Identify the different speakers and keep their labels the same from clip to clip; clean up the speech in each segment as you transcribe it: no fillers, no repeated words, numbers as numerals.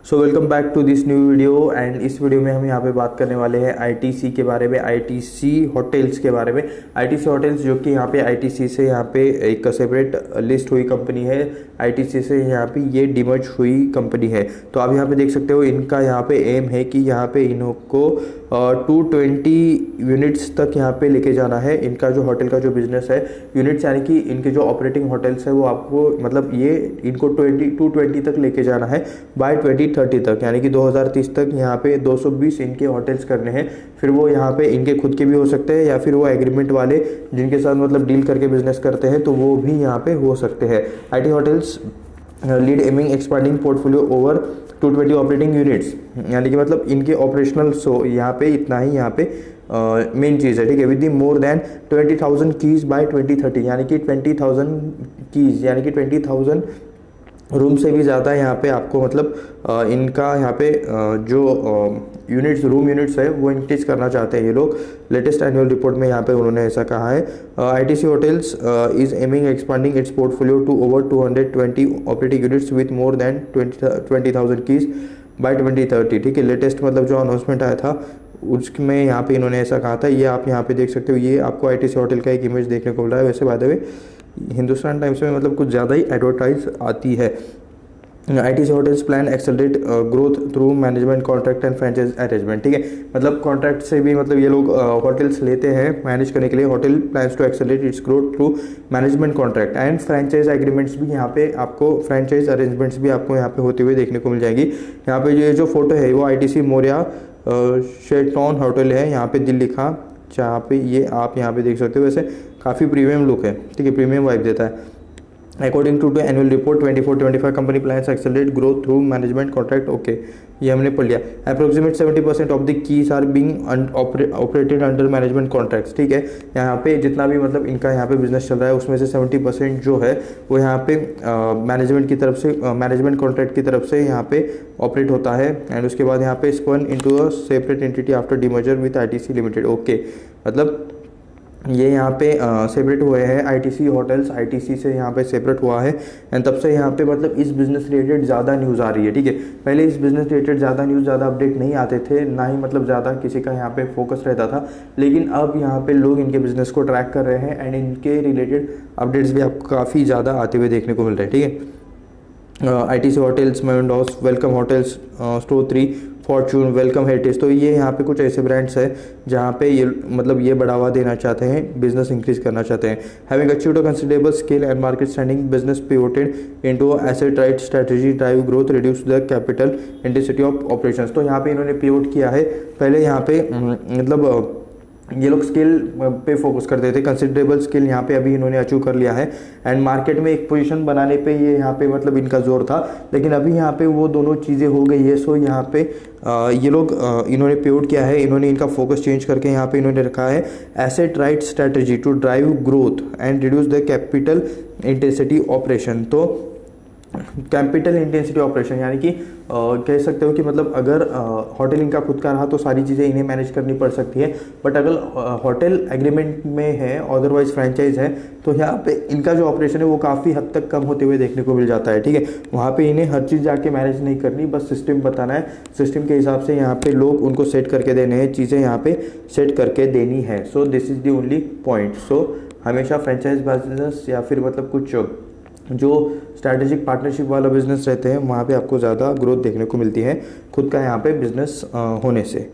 Speaker 1: So welcome back to this new video and इस video में हम यहाँ पे बात करने वाले हैं आईटीसी के बारे में, आईटीसी होटल्स के बारे में। आईटीसी होटल्स जो कि यहाँ पे आईटीसी से यहाँ पे एक सेपरेट लिस्ट हुई कंपनी है, आईटीसी से यहाँ पे ये डिमर्ज हुई कंपनी है। तो आप यहाँ पे देख सकते हो इनका यहाँ पे एम है कि यहाँ पे इनको 220 यूनिट्स तक यहाँ पे लेके जाना है। इनका जो होटल का जो बिजनेस है, यूनिट्स यानी कि इनके जो ऑपरेटिंग होटल्स है वो आपको मतलब ये इनको 220 तक लेके जाना है बाय 2030 तक, यानी कि 2030 तक यहाँ पे 220 इनके होटल्स करने हैं। फिर वो यहाँ पे इनके खुद के भी हो सकते हैं या फिर वो एग्रीमेंट वाले जिनके साथ मतलब डील करके बिजनेस करते हैं तो वो भी यहाँ पे हो सकते हैं। IT hotels lead aiming expanding portfolio over 220 operating units, यानी कि मतलब इनके ऑपरेशनल सो यहाँ पे इतना ही यहाँ पे मेन चीज़ है, ठीक है। With the more than 20,000 keys by 2030, यानी कि 20,000 कीज यानी कि 20,000 रूम से भी ज़्यादा यहाँ पे आपको मतलब इनका यहाँ पे जो यूनिट्स रूम यूनिट्स है वो इंक्रीज करना चाहते हैं ये लोग। लेटेस्ट एनुअल रिपोर्ट में यहाँ पे उन्होंने ऐसा कहा है। ITC hotels is aiming expanding its portfolio to over 220 operating units with more than 20,000 keys by 2030, ठीक है। लेटेस्ट मतलब जो अनाउंसमेंट आया था उसमें यहाँ पे इन्होंने ऐसा कहा था। ये आप यहाँ पे देख सकते हो, ये आपको आईटीसी होटल का एक इमेज देखने को मिल रहा है। वैसे by the way Hindustan times में मतलब कुछ ज़्यादा ही एडवर्टाइज आती है। ITC hotels plan accelerate growth through management contract and franchise arrangement, ठीक है। मतलब कॉन्ट्रैक्ट से भी मतलब ये लोग होटल्स लेते हैं मैनेज करने के लिए। Hotel plans to accelerate its growth through management contract and franchise agreements भी यहाँ पे आपको फ्रेंचाइज अरेंजमेंट्स भी आपको यहाँ पे होते हुए देखने को मिल जाएगी। यहाँ पे ये जो फोटो है वो आईटीसी मोरिया शेरटॉन होटल है यहाँ पे दिल्ली का, जहाँ पे ये आप यहाँ पे देख सकते हो। वैसे काफ़ी प्रीमियम लुक है, ठीक है, प्रीमियम वाइब देता है। According to the annual report 24-25 company plans accelerate growth through management contract, okay, ये हमने पढ़ लिया। Approximate 70% of the keys are being operated under management contracts, ठीक है। यहाँ पे जितना भी मतलब इनका यहाँ पे बिजनेस चल रहा है उसमें से 70% जो है वो यहाँ पे मैनेजमेंट की तरफ से मैनेजमेंट कॉन्ट्रैक्ट की तरफ से यहाँ पे ऑपरेट होता है। एंड उसके बाद यहाँ पे spun into a separate entity after demerger with ITC limited, okay. मतलब ये यहाँ पे सेपरेट हुए हैं आईटीसी होटल्स, आईटीसी से यहाँ पे सेपरेट हुआ है। एंड तब से यहाँ पे मतलब इस बिज़नेस रिलेटेड ज़्यादा न्यूज़ आ रही है, ठीक है। पहले इस बिज़नेस रिलेटेड ज़्यादा न्यूज़, ज़्यादा अपडेट नहीं आते थे, ना ही मतलब ज़्यादा किसी का यहाँ पे फोकस रहता था। लेकिन अब यहाँ पे लोग इनके बिज़नेस को ट्रैक कर रहे हैं एंड इनके रिलेटेड अपडेट्स भी आपको काफ़ी ज़्यादा आते हुए देखने को मिल रहे हैं, ठीक है। आईटीसी होटल्स, मेवंडॉस, Welcome hotels, store 3, Fortune, Welcome heritage, तो ये यहाँ पे कुछ ऐसे ब्रांड्स हैं जहाँ पे ये मतलब ये बढ़ावा देना चाहते हैं, बिजनेस इंक्रीज करना चाहते हैं। Having achieved a considerable scale and market standing, business pivoted into asset right strategy, drive growth, reduce the capital intensity of operations. तो यहाँ पे इन्होंने पिवोट किया है। पहले यहाँ पे मतलब ये लोग स्केल पे फोकस करते थे, कंसिडरेबल स्केल यहाँ पे अभी इन्होंने अचीव कर लिया है। एंड मार्केट में एक पोजीशन बनाने पे ये यहाँ पे मतलब इनका जोर था, लेकिन अभी यहाँ पे वो दोनों चीज़ें हो गई है। सो यहाँ पे ये लोग इन्होंने पिवोट किया है, इन्होंने इनका फोकस चेंज करके यहाँ पे इन्होंने रखा है asset right strategy to drive growth and reduce the capital intensity operation. तो कैपिटल इंटेंसिटी ऑपरेशन यानी कि कह सकते हो कि मतलब अगर होटल इनका खुद का रहा तो सारी चीज़ें इन्हें मैनेज करनी पड़ सकती है। बट अगर होटल एग्रीमेंट में है, अदरवाइज फ्रेंचाइज है, तो यहाँ पे इनका जो ऑपरेशन है वो काफ़ी हद तक कम होते हुए देखने को मिल जाता है, ठीक है। वहाँ पे इन्हें हर चीज़ जाके मैनेज नहीं करनी, बस सिस्टम बताना है, सिस्टम के हिसाब से यहाँ पे लोग उनको सेट करके देने हैं, चीज़ें यहाँ पे सेट करके देनी है। So this is the only point. So हमेशा फ्रेंचाइज बिजनेस या फिर मतलब कुछ जो स्ट्रैटेजिक पार्टनरशिप वाला बिजनेस रहते हैं वहाँ पे आपको ज़्यादा ग्रोथ देखने को मिलती है खुद का यहाँ पे बिजनेस होने से।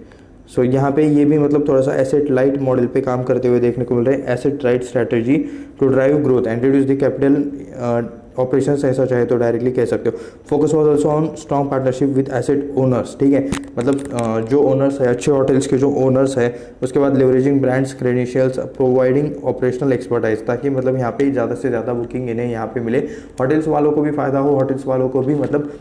Speaker 1: सो यहाँ पे ये भी मतलब थोड़ा सा एसेट लाइट मॉडल पे काम करते हुए देखने को मिल रहा है। Asset right strategy to drive growth and reduce the capital operations, ऐसा चाहे तो डायरेक्टली कह सकते हो। Focus was also on strong partnership with asset owners, ठीक है। मतलब जो ओनर्स है, अच्छे होटल्स के जो ओनर्स है, उसके बाद leveraging brands credentials, providing operational expertise, ताकि मतलब यहाँ पे ज़्यादा से ज़्यादा बुकिंग इन्हें यहाँ पे मिले, होटल्स वालों को भी फ़ायदा हो, होटल्स वालों को भी मतलब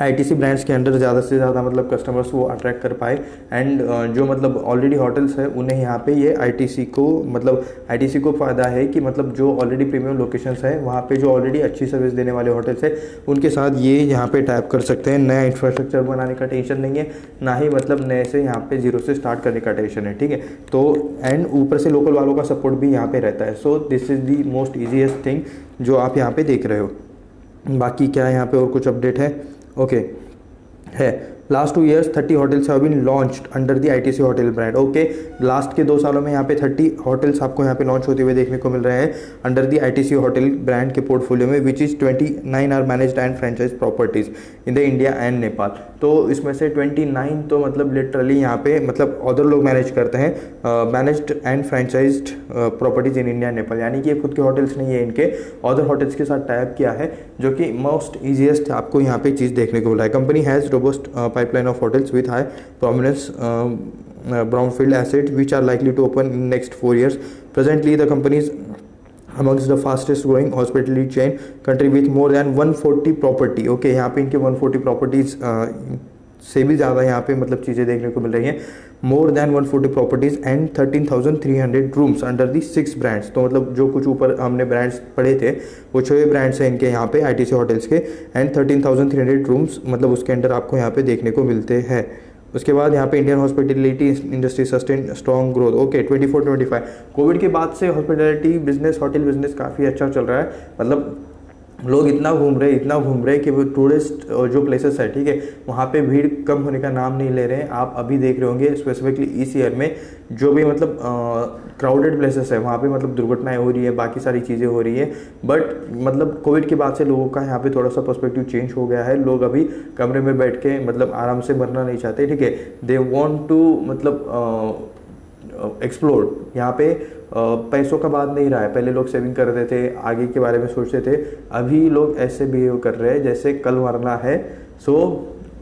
Speaker 1: आईटीसी ब्रांड्स के अंडर ज़्यादा से ज़्यादा मतलब कस्टमर्स वो अट्रैक्ट कर पाए। एंड जो मतलब ऑलरेडी होटल्स है उन्हें यहाँ पे ये आईटीसी को फ़ायदा है कि मतलब जो ऑलरेडी प्रीमियम लोकेशंस है वहाँ पे जो ऑलरेडी अच्छी सर्विस देने वाले होटल्स है उनके साथ ये यहाँ पे टैप कर सकते हैं। नया इंफ्रास्ट्रक्चर बनाने का टेंशन नहीं है, ना ही मतलब नए से यहाँ पे जीरो से स्टार्ट करने का टेंशन है, ठीक है। तो एंड ऊपर से लोकल वालों का सपोर्ट भी यहाँ पे रहता है। So this is the most easiest thing जो आप यहाँ पे देख रहे हो। बाकी क्या यहाँ पे और कुछ अपडेट है? ओके, है। Last 2 years 30 hotels have been launched under the ITC hotel brand. Okay, last के 2 सालों में यहाँ पे 30 होटल्स आपको यहाँ पे लॉन्च होते हुए देखने को मिल रहे हैं under the ITC hotel brand के पोर्टफोलियो में, which is 29 are managed and franchise properties in the India and Nepal. तो इसमें से 29 तो मतलब लिटरली यहाँ पे मतलब अदर लोग मैनेज करते हैं, managed and फ्रेंचाइज्ड properties in India Nepal, यानी कि ये खुद के होटल्स नहीं है, इनके अदर होटल्स के साथ टाइप किया है, जो कि मोस्ट ईजिएस्ट आपको यहाँ पे चीज़ देखने को मिला है। Company has robust pipeline of hotels with high prominence brownfield assets which are likely to open in next 4 years. Presently, the company is amongst the fastest growing hospitality chain country with more than 140 property. Okay, यहाँ पे इनके 140 properties से भी ज़्यादा यहाँ पे मतलब चीज़ें देखने को मिल रही हैं। More than 140 properties and 13,300 rooms under the 6 brands. तो मतलब जो कुछ ऊपर हमने ब्रांड्स पढ़े थे वो 6 ब्रांड्स हैं इनके यहाँ पे ITC होटल्स के, एंड 13,300 रूम्स मतलब उसके अंडर आपको यहाँ पे देखने को मिलते हैं। उसके बाद यहाँ पे Indian hospitality industry sustain strong growth. Okay, 24-25 Covid के बाद से हॉस्पिटलिटी बिजनेस, होटल बिजनेस काफ़ी अच्छा चल रहा है। मतलब लोग इतना घूम रहे हैं कि वो टूरिस्ट जो प्लेसेस है, ठीक है, वहाँ पे भीड़ कम होने का नाम नहीं ले रहे हैं। आप अभी देख रहे होंगे स्पेसिफिकली इस ईयर में जो भी मतलब क्राउडेड प्लेसेस है वहाँ पे मतलब दुर्घटनाएं हो रही है, बाकी सारी चीज़ें हो रही है। बट मतलब कोविड के बाद से लोगों का यहाँ पे थोड़ा सा पर्सपेक्टिव चेंज हो गया है। लोग अभी कमरे में बैठ के मतलब आराम से मरना नहीं चाहते, ठीक है, दे वॉन्ट टू मतलब एक्सप्लोर। यहाँ पे पैसों का बात नहीं रहा है। पहले लोग सेविंग करते थे, आगे के बारे में सोचते थे, अभी लोग ऐसे बिहेव कर रहे हैं जैसे कल मरना है, सो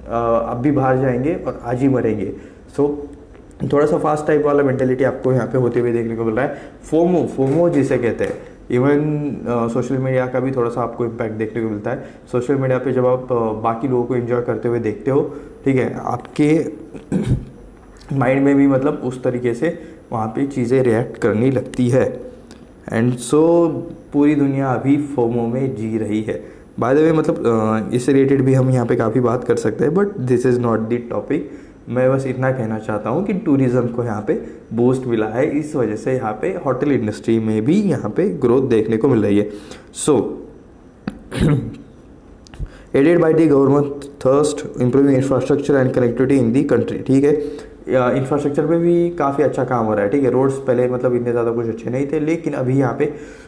Speaker 1: अब भी बाहर जाएंगे और आज ही मरेंगे। सो थोड़ा सा फास्ट टाइप वाला मेंटेलिटी आपको यहाँ पे होते हुए देखने को मिल रहा है। फोमो जिसे कहते हैं, इवन सोशल मीडिया का भी थोड़ा सा आपको इम्पैक्ट देखने को मिलता है। सोशल मीडिया पे जब आप बाकी लोगों को एंजॉय करते हुए देखते हो, ठीक है, आपके माइंड में भी मतलब उस तरीके से वहाँ पे चीज़ें रिएक्ट करनी लगती है। एंड सो पूरी दुनिया अभी फोमो में जी रही है। बाय द वे मतलब इससे रिलेटेड भी हम यहाँ पे काफ़ी बात कर सकते हैं, but this is not the topic. मैं बस इतना कहना चाहता हूँ कि टूरिज़्म को यहाँ पे बूस्ट मिला है, इस वजह से यहाँ पे होटल इंडस्ट्री में भी यहाँ पे ग्रोथ देखने को मिल रही है। So aided by the government thrust improving infrastructure and connectivity in the country, ठीक है, इंफ्रास्ट्रक्चर पे भी काफ़ी अच्छा काम हो रहा है, ठीक है। रोड्स पहले मतलब इतने ज़्यादा कुछ अच्छे नहीं थे, लेकिन अभी यहाँ पे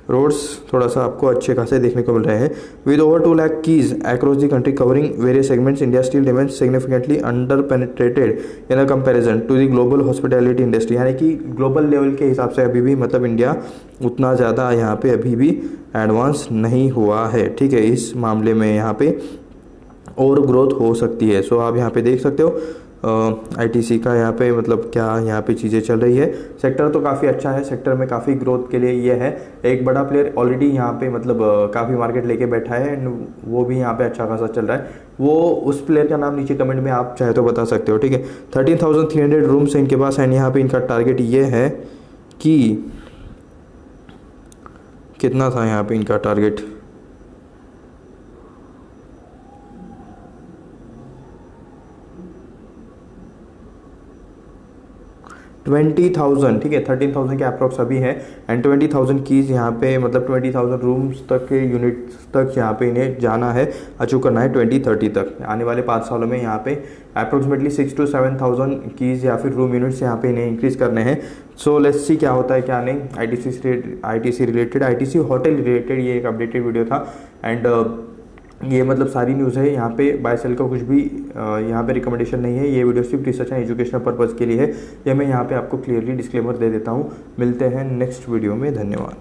Speaker 1: रोड्स थोड़ा सा आपको अच्छे खासे देखने को मिल रहे हैं। With over 2 lakh keys across the country covering various segments, India still remains significantly under penetrated in a comparison to the global hospitality industry, यानी कि ग्लोबल लेवल के हिसाब से अभी भी मतलब इंडिया उतना ज़्यादा यहाँ पे अभी भी एडवांस नहीं हुआ है, ठीक है। इस मामले में यहाँ पे और ग्रोथ हो सकती है। सो आप यहाँ पे देख सकते हो ITC का यहाँ पे मतलब क्या यहाँ पे चीज़ें चल रही है। सेक्टर तो काफ़ी अच्छा है, सेक्टर में काफ़ी ग्रोथ के लिए ये है। एक बड़ा प्लेयर ऑलरेडी यहाँ पे मतलब काफ़ी मार्केट लेके बैठा है, एंड वो भी यहाँ पे अच्छा खासा चल रहा है। वो उस प्लेयर का नाम नीचे कमेंट में आप चाहे तो बता सकते हो, ठीक है। 13,300 रूम्स है इनके पास, एंड यहाँ पे इनका टारगेट ये है कि कितना था यहाँ पे इनका टारगेट, 20,000, ठीक है, 13,000 के अप्रॉक्स अभी है, एंड 20,000 कीज़ यहाँ पे मतलब 20,000 रूम्स तक के यूनिट्स तक यहाँ पे इन्हें जाना है, अचीव करना है 2030 तक। आने वाले 5 सालों में यहाँ पे अप्रोक्सीमेटली 6 to 7,000 कीज़ या फिर रूम यूनिट्स यहाँ पे इन्हें इंक्रीज़ करने हैं। सो लेट्स सी क्या होता है क्या नहीं। ITC related, ITC hotel related ये एक अपडेटेड वीडियो था, एंड ये मतलब सारी न्यूज़ है। यहाँ पे बाय सेल का कुछ भी यहाँ पे रिकमेंडेशन नहीं है। ये वीडियो सिर्फ रिसर्च एंड एजुकेशनल पर्पज़ के लिए है। ये मैं यहाँ पे आपको क्लियरली डिस्क्लेमर दे देता हूँ। मिलते हैं नेक्स्ट वीडियो में, धन्यवाद।